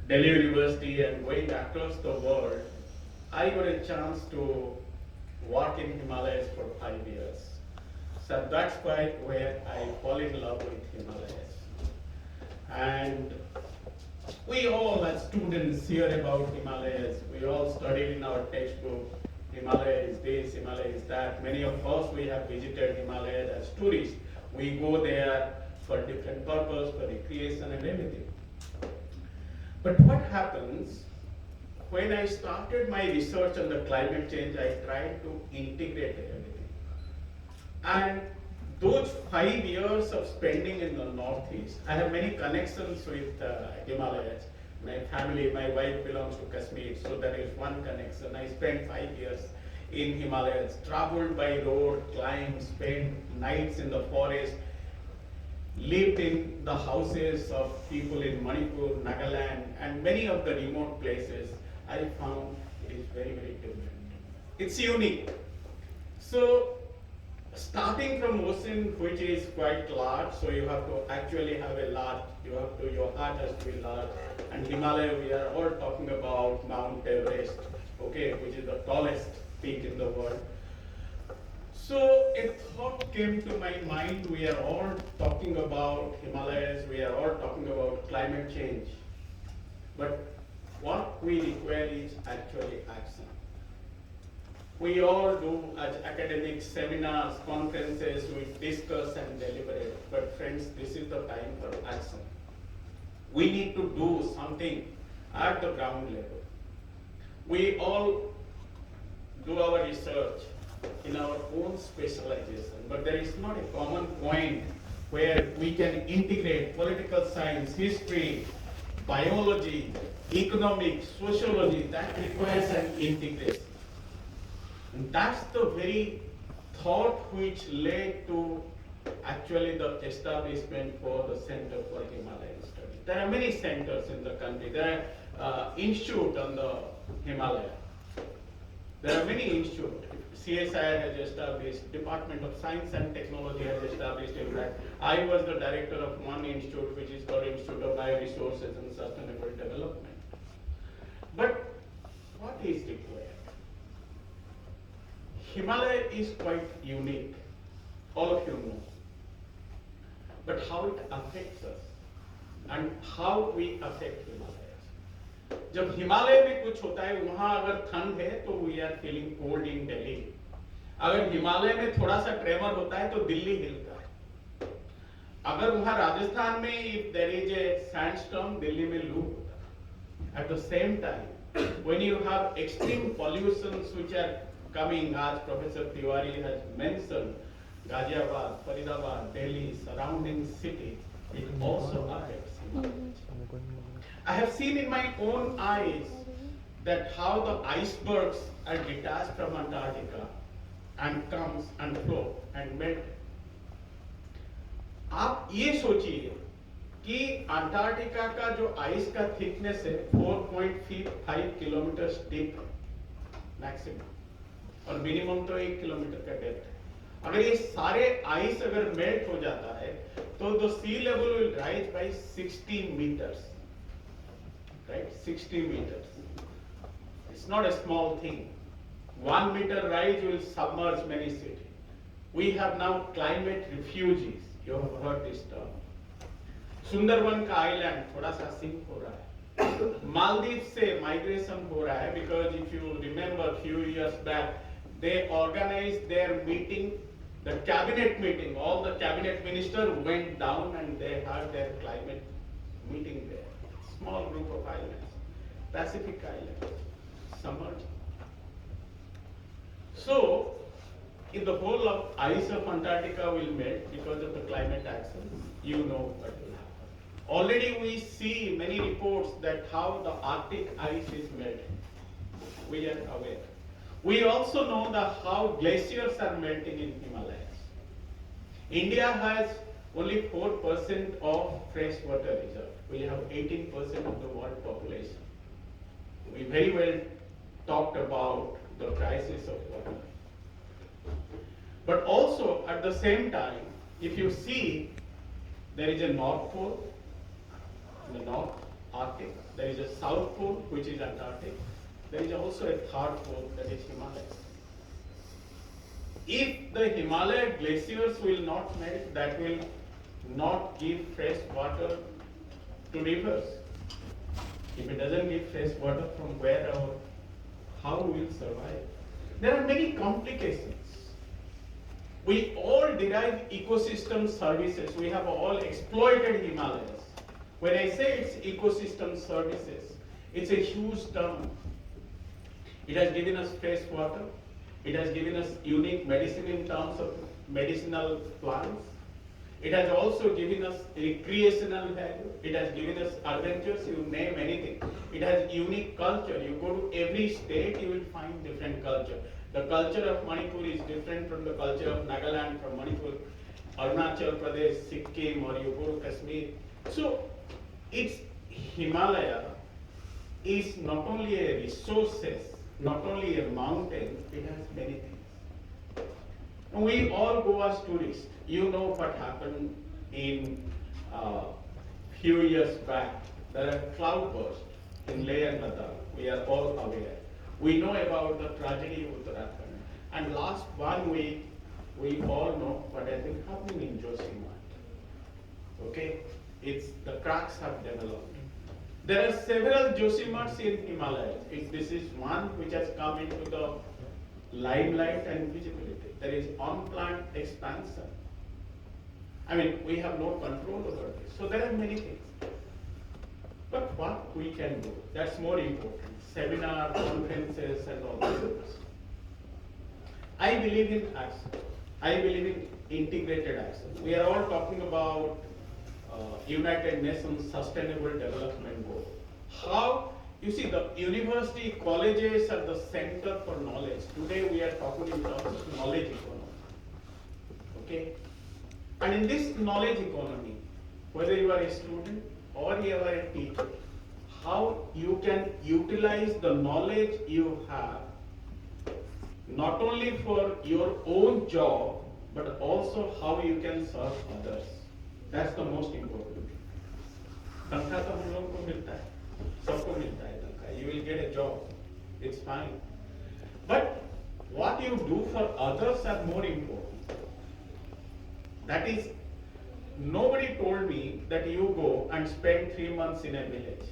Delhi University and going across the world, I got a chance to work in Himalayas for 5 years. So that's why where I fall in love with Himalayas. And we all as students hear about Himalayas. We all studied in our textbook. Himalaya is this, Himalaya is that. Many of us, we have visited Himalayas as tourists. We go there for different purpose, for recreation and everything. But what happens when I started my research on the climate change, I tried to integrate everything. And those 5 years of spending in the Northeast, I have many connections with Himalayas. My family, my wife belongs to Kashmir, so there is one connection. I spent 5 years in Himalayas, traveled by road, climbed, spent nights in the forest, lived in the houses of people in Manipur, Nagaland, and many of the remote places. I found it is very, very different. It's unique. So, starting from ocean, which is quite large, so you have to actually have a large, your heart has to be large. And Himalaya, we are all talking about Mount Everest, okay, which is the tallest peak in the world. So a thought came to my mind, we are all talking about Himalayas, we are all talking about climate change. But what we require is actually action. We all do as academic seminars, conferences, we discuss and deliberate. But friends, this is the time for action. We need to do something at the ground level. We all do our research in our own specialization, but there is not a common point where we can integrate political science, history, biology, economics, sociology. That requires an integration. And that's the very thought which led to actually the establishment for the Center for Himalayan Studies. There are many centers in the country. There are institutes on the Himalaya. There are many institutes. CSIR has established, Department of Science and Technology has established. In fact, I was the director of one institute which is called Institute of Bioresources and Sustainable Development. But what is required? Himalaya is quite unique, all of you know. But how it affects us and how we affect Himalayas. जब हिमालय में कुछ होता है, वहां अगर ठंड है तो we are feeling cold in Delhi. अगर हिमालय में थोड़ा सा ट्रेमर होता है तो दिल्ली हिलता है. अगर वहां राजस्थान में if there is a sandstorm, Delhi में लू होता है. At the same time when you have extreme pollutions which are coming, as Professor Tiwari has mentioned, Ghaziabad, Faridabad, Delhi, surrounding cities, it also affects Himalayas. I have seen in my own eyes that how the icebergs are detached from Antarctica and comes and flow and melt. आप ये सोचिए कि Antarctica का जो ice का thickness है 4.5 kilometre deep maximum, और minimum तो 1 किलोमीटर का डेप्थ है. अगर ये सारे आइस अगर मेल्ट हो जाता है तो the sea level will rise by 60 meters, right? 60 meters. It's not a small thing. 1 meter rise will submerge many cities. We have now climate refugees. You have heard this term. Sundarban का island थोड़ा सा sink हो रहा है. मालदीव से migration हो रहा है, because if you remember few years back they organized their meeting, the cabinet meeting, all the cabinet ministers went down and they had their climate meeting there. Small group of islands, Pacific islands, submerged. So, if the whole of ice of Antarctica will melt because of the climate action, you know what will happen. Already we see many reports that how the Arctic ice is melting. We are aware. We also know that how glaciers are melting in Himalayas. India has only 4% of freshwater reserve. We have 18% of the world population. We very well talked about the crisis of water. But also at the same time, if you see, there is a North Pole in the north, Arctic. There is a South Pole, which is Antarctic. There is also a third pole, that is Himalayas. If the Himalaya glaciers will not melt, that will not give fresh water to rivers. If it doesn't give fresh water, from where or how we will survive? There are many complications. We all derive ecosystem services. We have all exploited Himalayas. When I say it's ecosystem services, it's a huge term. It has given us fresh water. It has given us unique medicine in terms of medicinal plants. It has also given us recreational value. It has given us adventures, you name anything. It has unique culture. You go to every state, you will find different culture. The culture of Manipur is different from the culture of Nagaland, from Manipur, Arunachal Pradesh, Sikkim, or you go to Kashmir. So, it's Himalaya is not only a resources, not only a mountain, it has many things. And we all go as tourists. You know what happened in few years back. There are cloudbursts in Leh and Ladakh. We are all aware. We know about the tragedy of Uttarakhand. And last 1 week, we all know what has been happening in Josimat. Okay? The cracks have developed. There are several Josimats in Himalayas. This is one which has come into the limelight and visibility. There is on-plant expansion. I mean, we have no control over this. So there are many things. But what we can do, that's more important. Seminar, conferences, and all this. I believe in action. I believe in integrated action. We are all talking about United Nations Sustainable Development Goal. How, you see, the university, colleges are the center for knowledge. Today we are talking in terms of knowledge economy. Okay? And in this knowledge economy, whether you are a student or you are a teacher, how you can utilize the knowledge you have, not only for your own job, but also how you can serve others. That's the most important thing. तनख्वाह तो हम लोगों को मिलता है, सबको मिलता है तनख्वाह. You will get a job, it's fine. But what you do for others are more important. That is, nobody told me that you go and spend 3 months in a village.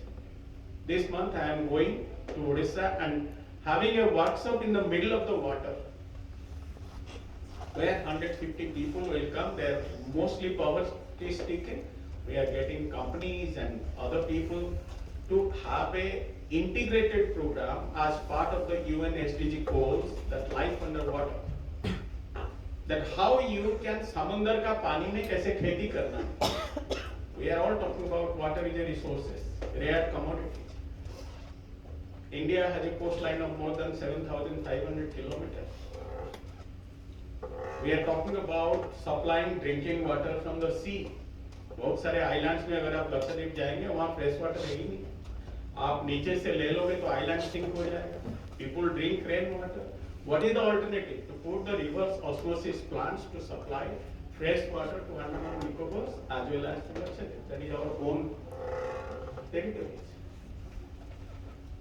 This month I am going to Odisha and having a workshop in the middle of the water, where 150 people will come. They are mostly poverty stricken. We are getting companies and other people to have a integrated program as part of the UN SDG goals, that life underwater. That how you can समुंदर का पानी में कैसे खेती करना. We are all talking about water is a resources, rare commodity. India has a coastline of more than 7,500 kilometers. We are talking about supplying drinking water from the sea. बहुत सारे islands में अगर आप लक्षद्वीप जाएंगे वहाँ फ्रेश वाटर है ही नहीं. आप नीचे से ले लोगे तो आइलैंड सिंक हो जाएगा. People drink rain water. What is the alternative? To put the reverse osmosis plants to supply fresh water to Andaman and Nicobar as well as to Lakshadweep. That is our own territories.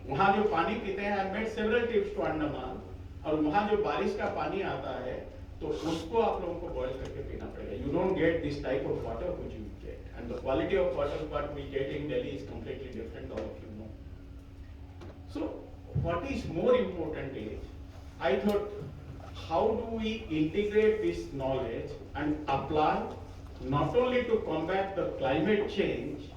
वहाँ जो पानी पीते हैं, I made several trips to Andaman, और वहाँ जो बारिश का पानी आता है, तो उसको आप लोगों को boil करके पीना पड़ेगा. You don't get this type of water which you get, and the quality of water what we get in Delhi is completely different. All of you know. So, what is more important is, I thought, how do we integrate this knowledge and apply not only to combat the climate change,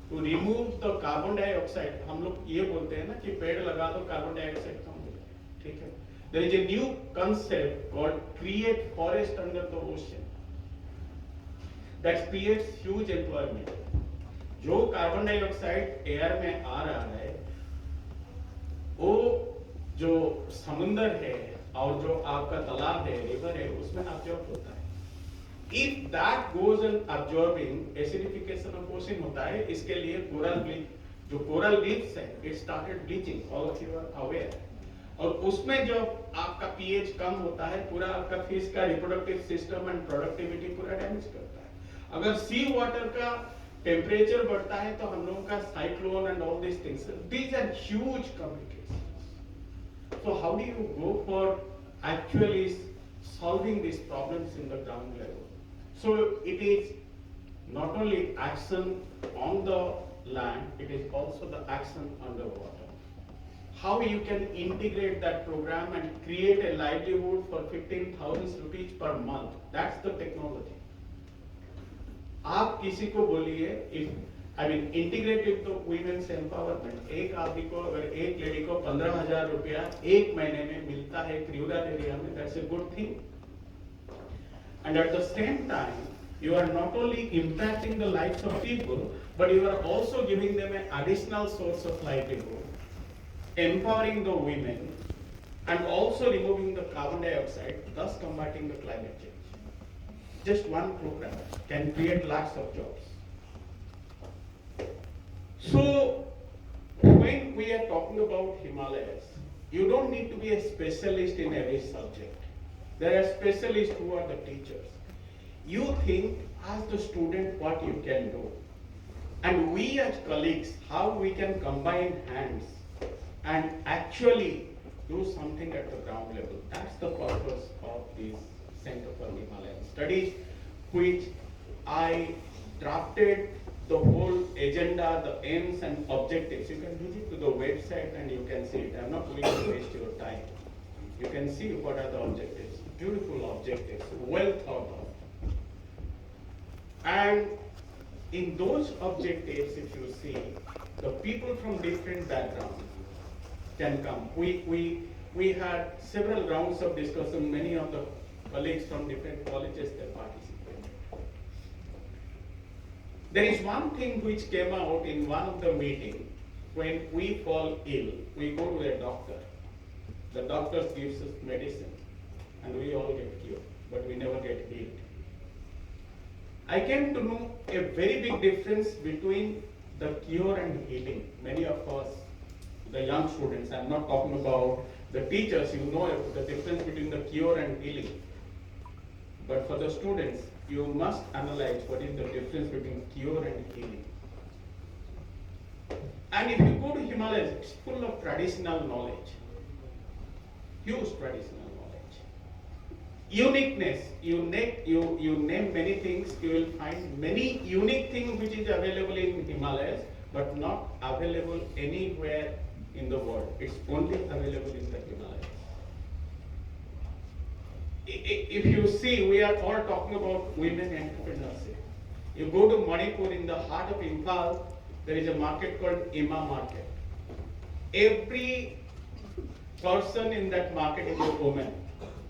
to remove the carbon dioxide. हम लोग ये बोलते हैं ना कि पेड़ लगा दो carbon dioxide कम हो जाए, ठीक है? There is a new concept called create forest under the ocean. That creates huge employment. जो carbon dioxide air में आ रहा है, वो जो समुंदर है और जो आपका तालाब है, रिवर है, उसमें absorb होता है. If that goes on absorbing, acidification of ocean होता है. इसके लिए coral bleach, जो coral reefs है, it started bleaching. All of you are aware. और उसमें जब आपका pH कम होता है, पूरा आपका fish का reproductive system and productivity पूरा damage करता है. अगर sea water का टेम्परेचर बढ़ता है तो हम लोगों का cyclone and all this things, these are huge communication. So how do you go for actually solving these problems in the ground level? So it is not only action on the land, it is also the action underwater. How you can integrate that program and create a livelihood for 15,000 rupees per month, that's the technology. आप किसी को बोलिए, if I mean integrated तो women's empowerment, एक आदमी को अगर एक लेडी को 15,000 रुपया एक महीने में मिलता है एक रूरल एरिया में, that's a good thing. And eight the same time you are not only impacting the lives of people, but you are also giving them an additional source of livelihood, empowering the women, and also removing the carbon dioxide, thus combating the climate change. Just one program can create lots of jobs. So, when we are talking about Himalayas, you don't need to be a specialist in every subject. There are specialists who are the teachers. You think as the student what you can do, and we as colleagues how we can combine hands and actually do something at the ground level. That's the purpose of this Center for Himalayan Studies, which I drafted the whole agenda, the aims and objectives. You can visit to the website and you can see it. I'm not going to waste your time. You can see what are the objectives. Beautiful objectives, well thought of. And in those objectives, if you see, the people from different backgrounds can come. We had several rounds of discussion. Many of the colleagues from different colleges that participated. There is one thing which came out in one of the meetings. When we fall ill, we go to a doctor. The doctor gives us medicine, and we all get cured, but we never get healed. I came to know a very big difference between the cure and healing. Many of us, the young students, I'm not talking about the teachers, you know the difference between the cure and healing. But for the students, you must analyze what is the difference between cure and healing. And if you go to Himalayas, it's full of traditional knowledge, huge traditional knowledge. Uniqueness, you name many things, you will find many unique things which is available in Himalayas, but not available anywhere in the world. It's only available in the Himalayas. If you see, we are all talking about women entrepreneurship. You go to Manipur, in the heart of Imphal, there is a market called Ima market. Every person in that market is a woman.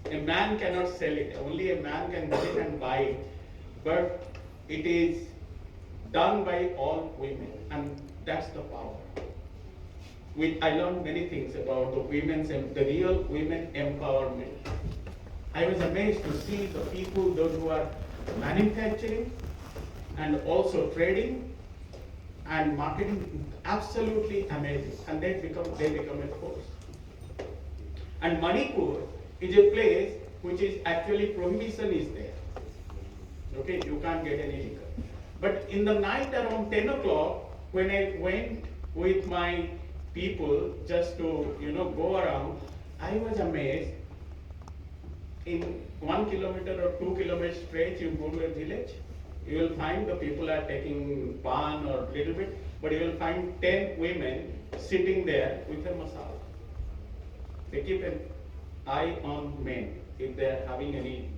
A man cannot sell it. Only a man can get it and buy it. But it is done by all women, and that's the power. I learned many things about the real women empowerment. I was amazed to see the people, those who are manufacturing and also trading and marketing, absolutely amazing, and they become a force. And Manipur is a place which is actually prohibition is there. Okay, you can't get any liquor. But in the night around 10 o'clock, when I went with my people just to go around, I was amazed. In 1 kilometer or 2 kilometer stretch, you go to a village, you will find the people are taking pan or little bit, but you will find 10 women sitting there with a masala. They keep an eye on men if they are having any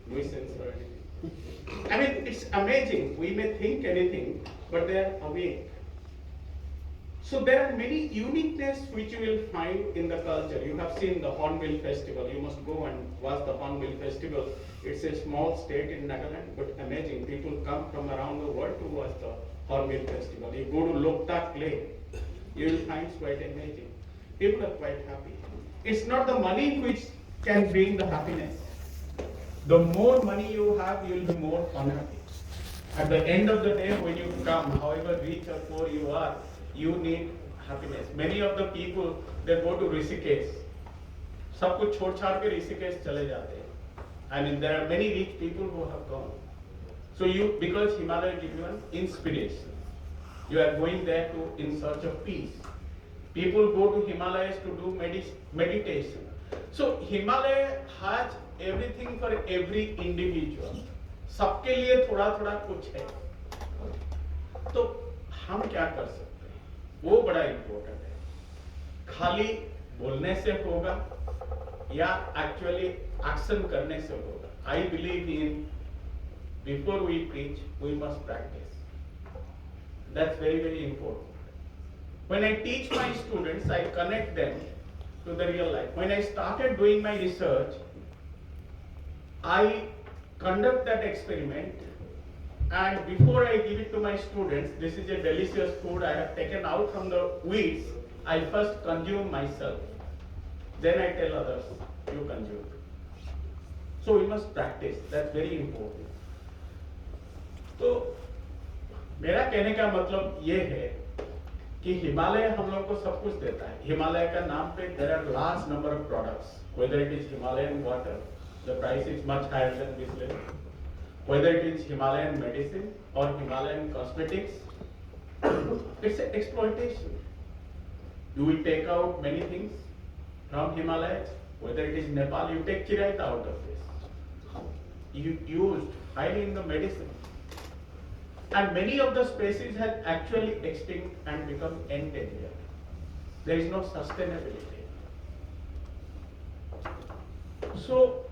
nuisance or anything. I mean, it's amazing. We may think anything, but they are awake. So there are many uniqueness which you will find in the culture. You have seen the Hornbill Festival. You must go and watch the Hornbill Festival. It's a small state in Nagaland, but amazing. People come from around the world to watch the Hornbill Festival. You go to Loktak Lake, you will find it's quite amazing. People are quite happy. It's not the money which can bring the happiness. The more money you have, you will be more unhappy. At the end of the day, when you come, however rich or poor you are, you need happiness. Many of the people, they go to Rishikesh. सब कुछ छोड़ छाड़ के ऋषिकेश चले जाते हैं. I mean, there are many rich people who have gone. So because Himalaya gives you an inspiration, you are going there to in search of peace. People go to Himalayas to do meditation. So Himalaya has everything for every individual. सबके लिए थोड़ा थोड़ा कुछ है. तो हम क्या कर सकते हैं? वो बड़ा इम्पोर्टेंट है. खाली बोलने से होगा या एक्चुअली एक्शन करने से होगा. I believe in before we preach, we must practice. That's very, very important. When I teach my students, I connect them to the real life. When I started doing my research, I conduct that experiment, and before I give it to my students, this is a delicious food I have taken out from the weeds, I first consume myself. Then I tell others, you consume. So we must practice, that's very important. तो मेरा कहने का मतलब ये है कि हिमालय हम लोग को सब कुछ देता है. हिमालय का नाम पे there are large number of products. Whether it is Himalayan water, the price is much higher than this level. Whether it is Himalayan medicine or Himalayan cosmetics, it's an exploitation. You will take out many things from Himalayas. Whether it is Nepal, you take chiraita out of this. You used highly in the medicine. And many of the species have actually extinct and become endangered. There is no sustainability. So,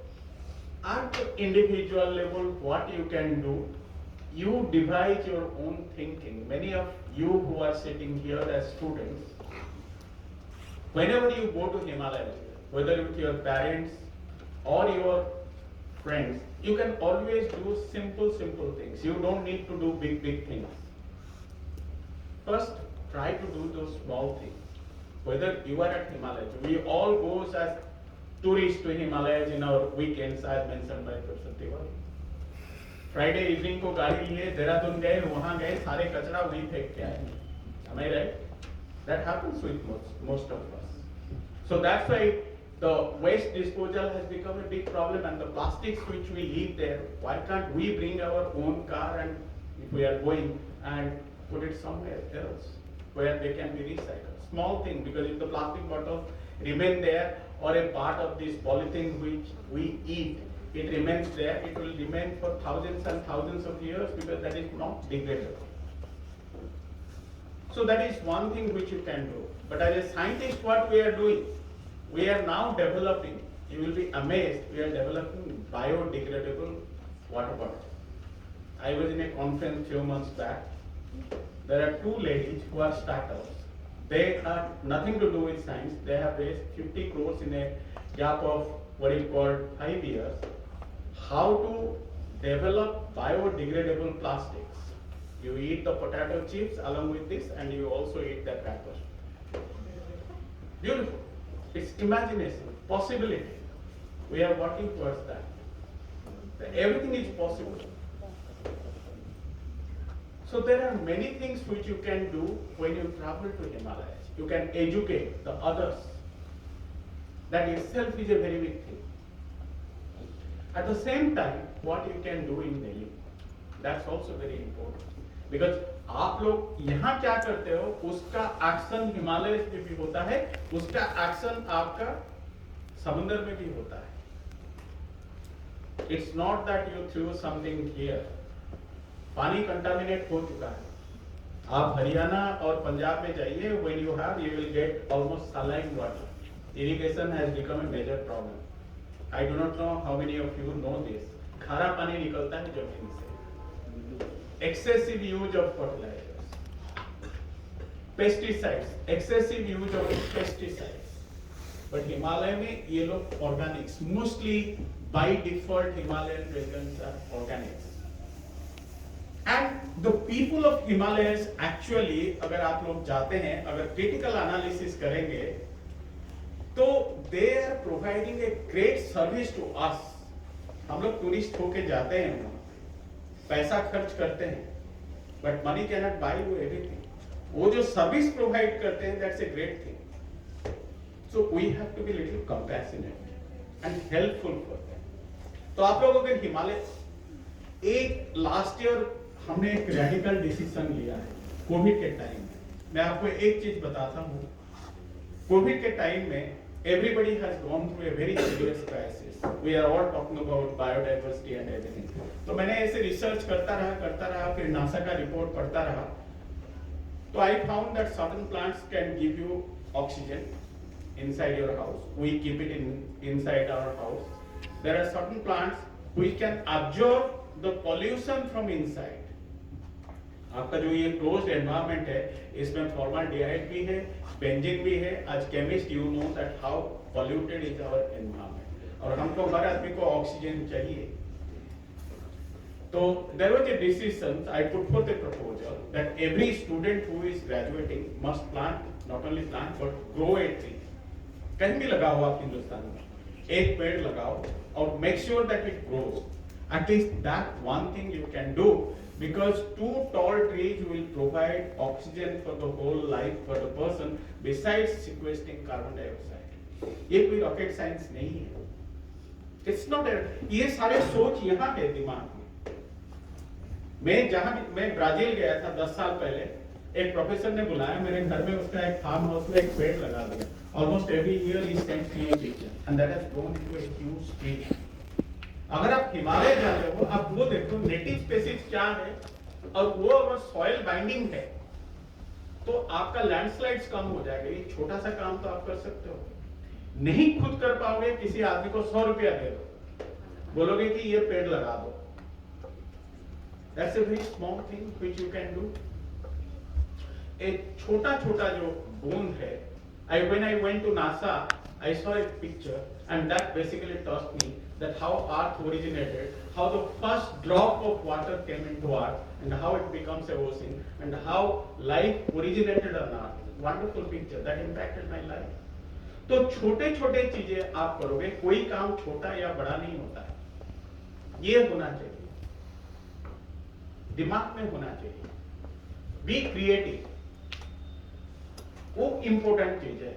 at the individual level, what you can do, you devise your own thinking. Many of you who are sitting here as students, whenever you go to Himalayas, whether with your parents or your friends, you can always do simple things. You don't need to do big things. First, try to do those small things. Whether you are at Himalayas, we all go as tourists to Himalayas in our weekends, as mentioned by Professor Tiwari. Friday evening को गाड़ी लिए देहरादून गए, वहाँ गए, सारे कचरा वहीं फेंक के आए. Am I right? That happens with most of us. So that's why the waste disposal has become a big problem, and the plastics which we leave there, why can't we bring our own car and if we are going and put it somewhere else where they can be recycled? Small thing, because if the plastic bottle remain there or a part of this polythene which we eat, it remains there, it will remain for thousands and thousands of years because that is not degradable. So that is one thing which you can do. But as a scientist, what we are doing, we are now developing, you will be amazed, we are developing biodegradable water bottles. I was in a conference few months back. There are two ladies who are startups. They have nothing to do with science. They have raised 50 crores in a gap of what is called 5 years. How to develop biodegradable plastics. You eat the potato chips along with this, and you also eat the crackers. Beautiful. It's imagination, possibility. We are working towards that. Everything is possible. So there are many things which you can do when you travel to Himalayas. You can educate the others. That itself is a very big thing. At the same time, what you can do in Delhi, that's also very important. Because आप लोग यहाँ क्या करते हो, उसका action Himalaya में भी होता है, उसका एक्शन आपका समुद्र में भी होता है. It's not that you threw something here. पानी कंटामिनेट हो चुका है. आप हरियाणा और पंजाब में जाइए, when you will get almost saline water. Irrigation has become a major problem. I do not know how many of you know this. खारा पानी निकलता है जमीन से. Excessive use of fertilizers, pesticides, excessive use of pesticides. But Himalaya में ये लोग organics, mostly by default Himalayan regions are organics. And the people of Himalayas actually, अगर आप लोग जाते हैं, अगर critical analysis करेंगे, तो they are providing a great service to us. हम लोग टूरिस्ट होके जाते हैं, पैसा खर्च करते हैं, but money cannot buy you everything. वो जो सर्विस प्रोवाइड करते हैं, that's a great thing. So we have to be little compassionate and helpful for them. तो आप लोग अगर हिमालय एक लास्ट ईयर हमने एक रेडिकल डिसीजन लिया है कोविड के टाइम में। मैं आपको एक चीज बताता हूँ, कोविड के टाइम में everybody has gone through a very serious crisis. We are all talking about biodiversity and everything. तो मैंने ऐसे रिसर्च करता रहा, फिर नासा का रिपोर्ट पढ़ता रहा। तो I found that certain plants can give you oxygen inside your house. We keep it inside our house. There are certain plants which can absorb the pollution from inside. आपका जो ये closed environment है, इसमें formaldehyde भी है, benzene भी है। आज chemist you know that how polluted is our environment, और हमको हर आदमी को ऑक्सीजन चाहिए। तो there was a decision I put for the proposal that every student who is graduating must plant, not only plant but grow a tree. कहीं भी लगाओ आप हिंदुस्तान में, एक पेड़ लगाओ और make sure that it grows. At least that one thing you can do, because 2 tall trees will provide oxygen for the whole life for the person besides sequestering carbon dioxide. ये कोई रॉकेट साइंस नहीं है। It's not a, ये सारे सोच यहाँ है दिमाग में। मैं ब्राजील गया था 10 साल पहले, एक प्रोफेसर ने बुलाया मेरे घर में, उसका एक फार्म हाउस में एक पेड़ लगा दिया। Almost every year he sends me a picture and that has grown into a huge tree. अगर आप हिमालय जा रहे हो, आप वो देखो नेटिव स्पीसीज क्या है, और वो अगर सॉइल बाइंडिंग है तो आपका लैंडस्लाइड्स कम हो जाएगा। ये छोटा सा काम तो आप कर सकते हो। नहीं खुद कर पाओगे, किसी आदमी को 100 रुपया दे दो, बोलोगे कि ये पेड़ लगा दो। That's a very small thing which you can do. एक छोटा छोटा जो बूंद है, when I went to NASA, I saw a picture and that basically taught me that how Earth originated, how the first drop of water came into Earth and how it becomes a ocean and how life originated on Earth. Wonderful picture that impacted my life. तो छोटे छोटे चीजें आप करोगे, कोई काम छोटा या बड़ा नहीं होता है। ये होना चाहिए, दिमाग में होना चाहिए। बी क्रिएटिव, वो इंपॉर्टेंट चीज है।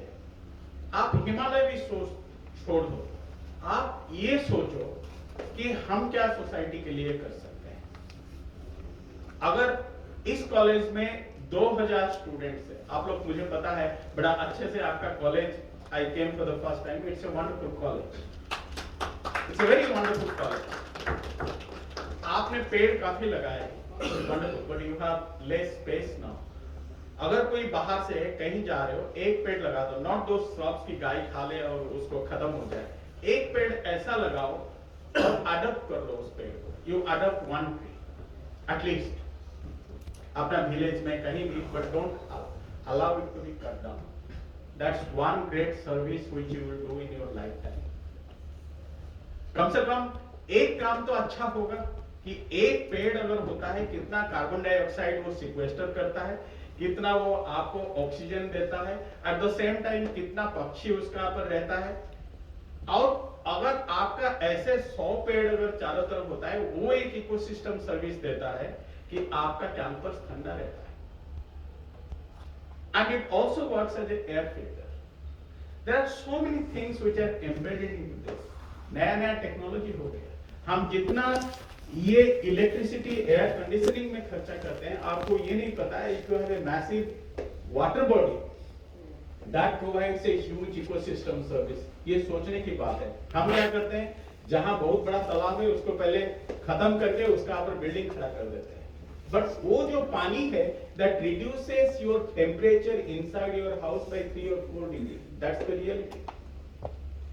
आप हिमालय भी सोच छोड़ दो, आप ये सोचो कि हम क्या सोसाइटी के लिए कर सकते हैं। अगर इस कॉलेज में 2000 स्टूडेंट्स है, आप लोग, मुझे पता है बड़ा अच्छे से आपका college, I came for the first time, it's a wonderful college, it's a very wonderful college. आपने पेड़ काफी लगाए, wonderful, but you have less space now. अगर कोई बाहर से कहीं जा रहे हो, एक पेड़ लगा दो, नॉट दो श्रब्स की गाय खा ले और उसको खत्म हो जाए। एक पेड़ ऐसा लगाओ और अडॉप्ट कर लो उस पेड़ को। यू अडॉप्ट 1 ट्री एटलीस्ट अपना विलेज में कहीं भी, but don't allow it to be cut down. That's one great service which you will do in your lifetime. कम से कम एक काम तो अच्छा होगा कि एक पेड़ अगर होता है, कितना कार्बन डाइऑक्साइड वो सिक्वेस्टर करता है, कितना वो आपको ऑक्सीजन देता है, एट द सेम टाइम कितना पक्षी उसका पर रहता है। और अगर आपका ऐसे 100 पेड़ अगर चारों तरफ होता है, वो एक इकोसिस्टम सर्विस देता है कि आपका कैंपस ठंडा रहता है। And it also works as air filter. There are so many things which are embedded in this. नया नया टेक्नोलॉजी हो गया। हम जितना ये इलेक्ट्रिसिटी एयर कंडीशनिंग में खर्चा करते हैं, आपको ये नहीं पता है, if you have a massive water body that provides a huge ecosystem service. ये सोचने की बात है। हम क्या करते हैं, जहां बहुत बड़ा तालाब है उसको पहले खत्म करके उसका ऊपर बिल्डिंग खड़ा कर देते हैं, बट वो जो पानी है that reduces your temperature inside your house by 3 or 4 degree. That's the reality.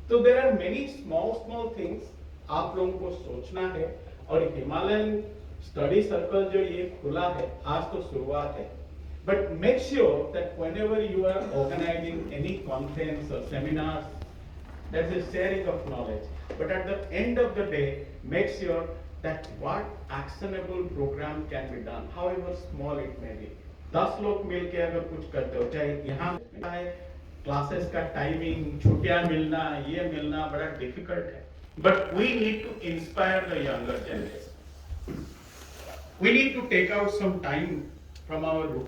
तो there are many small things आप लोगों को सोचना है। और हिमालयन स्टडी सर्कल जो ये खुला है, आज तो शुरुआत है, but make sure that whenever you are organising any conference और seminars, that's a sharing of knowledge, but at the end of the day make sure that what actionable programme can be done, however small it may be. 10 लोग मिलके अगर कुछ करते हो, चाहे यहाँ है क्लासेस का टाइमिंग, छुट्टियां मिलना, ये मिलना बड़ा डिफिकल्ट है, but we need to inspire the younger generation. We need to take out some time from our routine.